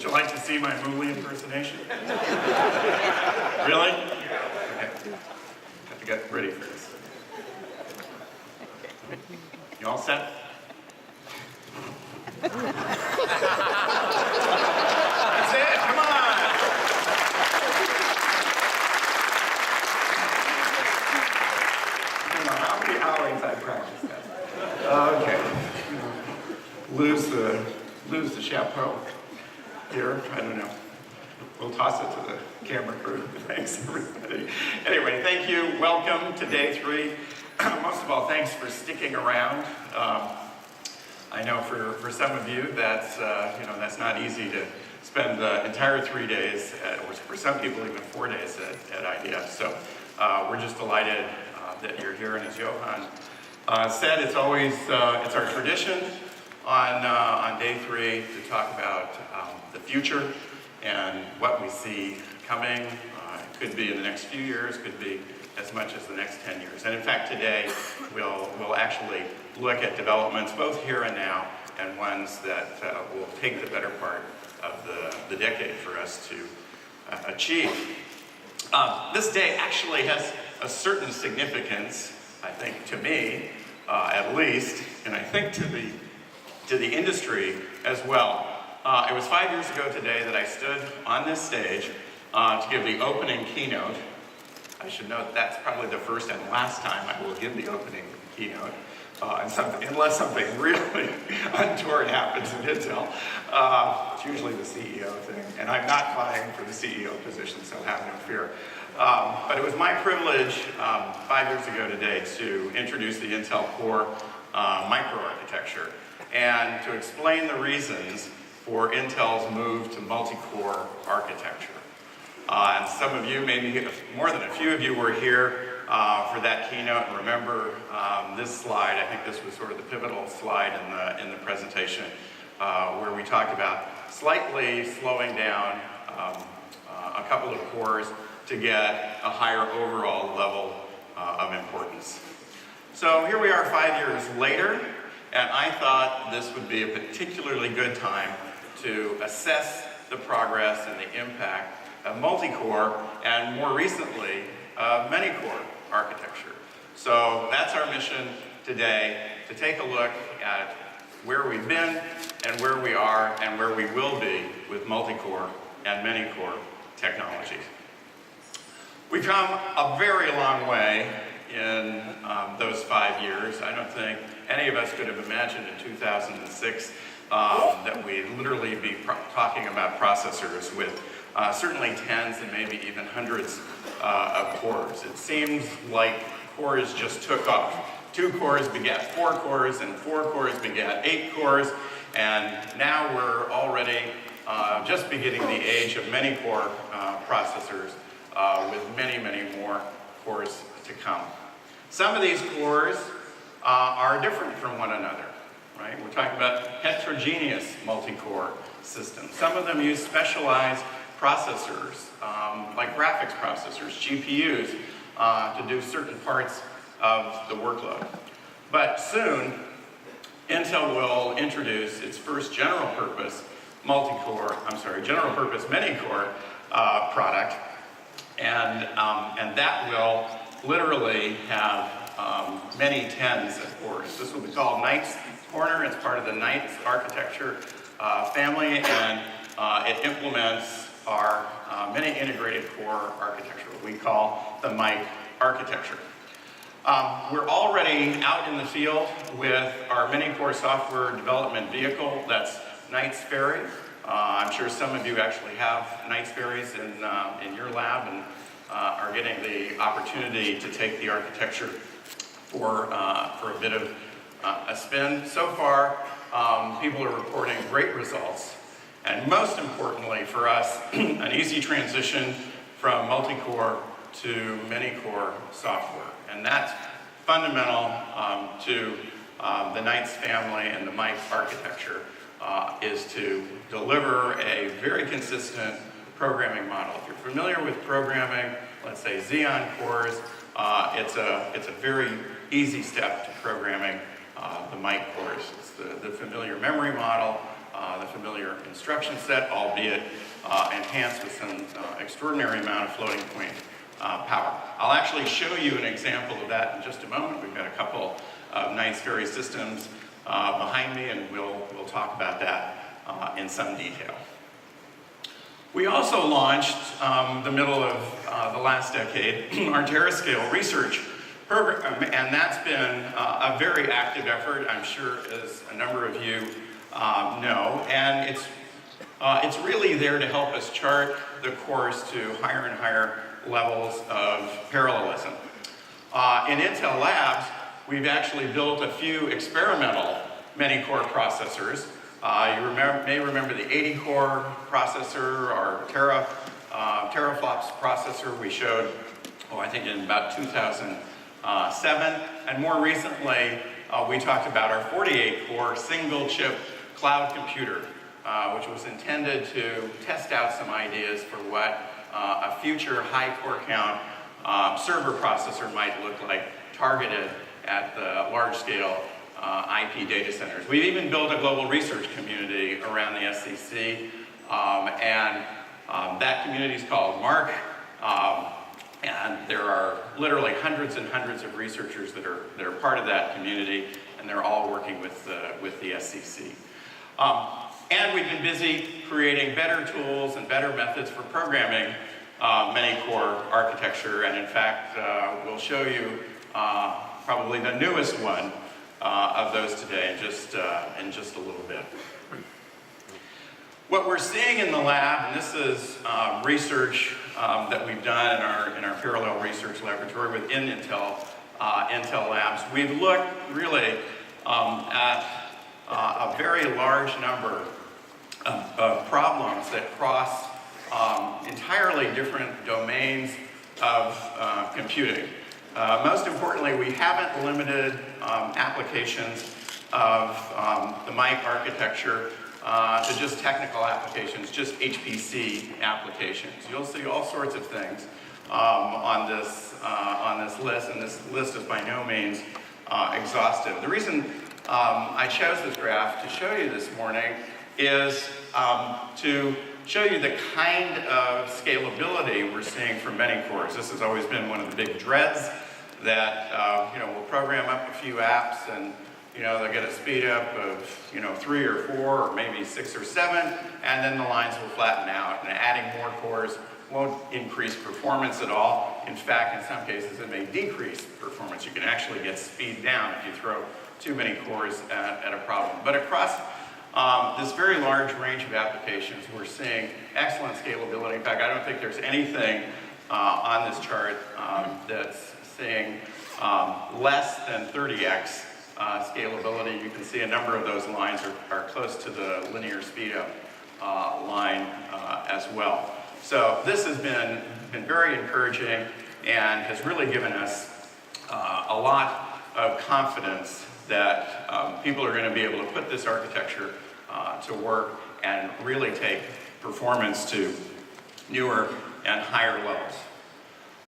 you like to see my Mooley impersonation? Really? Okay. Have to get ready for this. You all set? That's it, come on! I don't know how many hours I practiced that. Okay. Lose the chapeau here, I don't know. We'll toss it to the camera crew. Thanks, everybody. Anyway, thank you. Welcome to day 3. Most of all, thanks for sticking around. I know for some of you that's not easy to spend the entire 3 days, or for some people even 4 days at IDF. So we're just delighted that you're here. And as Johan said, it's always it's our tradition on day 3 to talk about the future and what we see coming. It could be in the next few years, could be as much as the next 10 years. And in fact, today we'll actually look at developments both here and now and ones that will take the better part of the decade for us to achieve. This day actually has a certain significance, I think, to me, at least, and I think to the industry as well. It was 5 years ago today that I stood on this stage to give the opening keynote. I should note that's probably the first and last time I will give the opening keynote, unless something really untoward happens in Intel. It's usually the CEO thing, and I'm not vying for the CEO position, so have no fear. But it was my privilege 5 years ago today to introduce the Intel Core microarchitecture and to explain the reasons for Intel's move to multi-core architecture. And some of you, maybe more than a few of you, were here for that keynote and remember this slide. I think this was sort of the pivotal slide in the presentation where we talked about slightly slowing down a couple of cores to get a higher overall level of importance. So here we are 5 years later, and I thought this would be a particularly good time to assess the progress and the impact of multi-core, and more recently, many-core architecture. So that's our mission today, to take a look at where we've been and where we are and where we will be with multi-core and many-core technologies. We've come a very long way in those 5 years. I don't think any of us could have imagined in 2006 that we'd literally be talking about processors with certainly tens and maybe even hundreds of cores. It seems like cores just took off. 2 cores begat 4 cores, and 4 cores begat 8 cores, and now we're already just beginning the age of many core processors with many, many more cores to come. Some of these cores are different from one another, right? We're talking about heterogeneous multi-core systems. Some of them use specialized processors, like graphics processors, GPUs, to do certain parts of the workload. But soon, Intel will introduce its first general purpose many-core product, and that will literally have many tens of cores. This will be called Knight's Corner. It's part of the Knight's architecture family, and it implements our many integrated core architecture, what we call the Mike architecture. We're already out in the field with our many-core software development vehicle. That's Knight's Ferry. I'm sure some of you actually have Knight's Ferries in your lab and are getting the opportunity to take the architecture for a bit of a spin. So far, people are reporting great results, and most importantly for us, an easy transition from multi-core to many-core software. And that's fundamental to the Knight's family and the Mike architecture, is to deliver a very consistent programming model. If you're familiar with programming, let's say Xeon cores, it's a very easy step to programming the Mike cores. It's the familiar memory model, the familiar instruction set, albeit enhanced with some extraordinary amount of floating point power. I'll actually show you an example of that in just a moment. We've got a couple of nice ferry systems behind me, and we'll talk about that in some detail. We also launched, the middle of the last decade, our terascale research program, and that's been a very active effort, I'm sure, as a number of you know, and it's really there to help us chart the course to higher and higher levels of parallelism. In Intel Labs, we've actually built a few experimental many-core processors. You may remember the 80-core processor, our teraflops processor we showed, I think in about 2007. And more recently, we talked about our 48-core single-chip cloud computer, which was intended to test out some ideas for what a future high core count server processor might look like, targeted at the large-scale IP data centers. We've even built a global research community around the SCC, and that community is called MARC, and there are literally hundreds and hundreds of researchers that are part of that community, and they're all working with the SCC. And we've been busy creating better tools and better methods for programming many-core architecture, and in fact, we'll show you probably the newest one of those today in just a little bit. What we're seeing in the lab, and this is research that we've done in our parallel research laboratory within Intel Labs, we've looked really at a very large number of problems that cross entirely different domains of computing. Most importantly, we haven't limited applications of the mic architecture to just technical applications, just HPC applications. You'll see all sorts of things on this list, and this list is by no means exhaustive. The reason I chose this graph to show you this morning is to show you the kind of scalability we're seeing from many cores. This has always been one of the big dreads, that we'll program up a few apps and they'll get a speed up of 3 or 4 or maybe 6 or 7, and then the lines will flatten out, and adding more cores won't increase performance at all. In fact, in some cases it may decrease performance. You can actually get speed down if you throw too many cores at a problem. But across this very large range of applications, we're seeing excellent scalability. In fact, I don't think there's anything on this chart that's seeing less than 30x scalability. You can see a number of those lines are close to the linear speed up line as well. So this has been very encouraging and has really given us a lot of confidence that people are going to be able to put this architecture to work and really take performance to newer and higher levels.